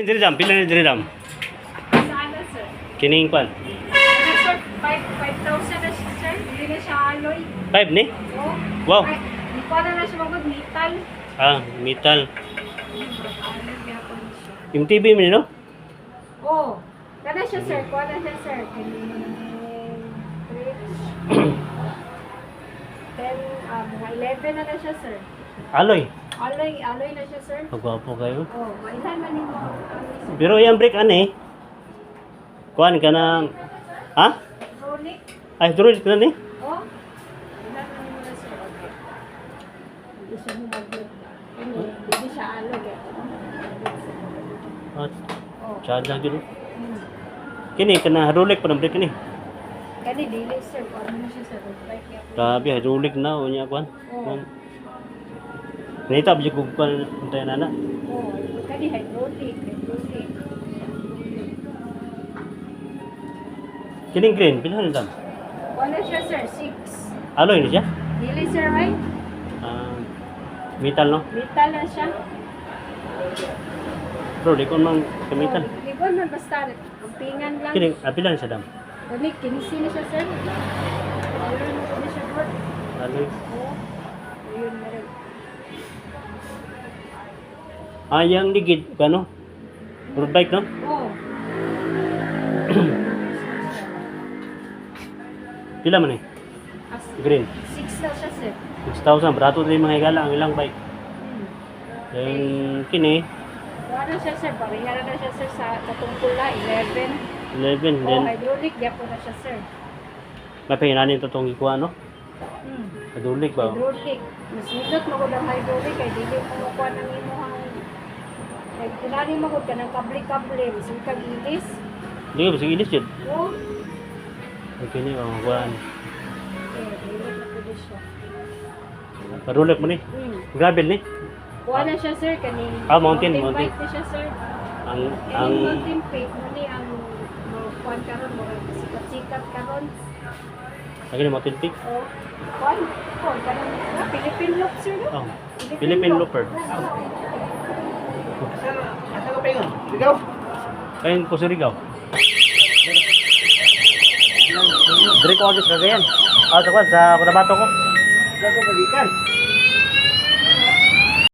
Diri dam, pila ni diri dam? Sana, sir. Kining kwan. Sir, 5,000 na siya, sir. Hindi na siya alloy. 5 ni? Oh. Wow. Hindi pa na siya magod metal. Ah, metal. Alloy kaya po siya. Yung TV mo no? Oh. Kada siya, sir. Kuha na siya, sir. Mga 11 na siya, sir. Aloy. Alloy na siya, sir. Pagwapo kayo. Oh, mailan man yung mga Pero yung brake ani? Kuan ka na. Ha? Rolex. Ay, hydraulic na ni? Oh. Ilan man yung mga, sir. Okay. Hindi siya humagod. Hindi siya alloy. Ah, Oh. charge gyud. Hmm. Kini kana hydraulic pa ng brake ni. Kani dili, sir. Kuha na siya, sir. Like, Grabe, hydraulic na unya kuan. oh. Nita ba jud kuan untay na na. Oh. Kani hydraulic. Kining green, pila ni dam? Kuha na siya, sir. 6. Aloy ni siya? Dili, sir, right? Ah, metal no? Metal na siya. Bro, di ko man kamitan. Oh, libon man basta. Kampingan lang. Kini, pila ni siya dam? Kani, 15 na siya, sir. Ayun, na siya, sir. Aloy. Oh. Ayun, meron. Ah, yang ligid kano? Road bike no? Oh. Pila man ni? As Green. 6 na siya, sir. 6,000 barato din mga higala ang ilang bike. Hmm. Then kini Kuha na siya, sir. Pareha na siya, sir, sa katungkula. 11. 11 Oh, then hydraulic. Gapo na siya, sir. mapahinanin to tong ikuha no? Hmm. Hydraulic ba? Hydraulic. Mas nindot mo ko ng hydraulic. Kaya dili mo makuha ng imuhang. Kaya kinali mo ko ka ng kable-kable. Kasi kag-ilis. Di ba sige ilis jud. Oh. Okay ni ang kuan. Eh, dili na pwede siya. Hydraulic mo ni. Hmm. Gravel ni. Kuha na siya, sir. Kaning Ah, mountain. bike na siya, sir. Ang Kaning mountain bike mo ni ang kuhan karon mo sikat-sikat karon. lagi ni mountain peak. Oh. Kuhan karon. Philippine look, sir. No? Oh. Philippine Looper. Asa ka pengon? Ligaw? Kain ko sa Rigaw. Dire ko agis kagayan. Ah, sa kwan sa Cotabato ko. Asa ka pagikan?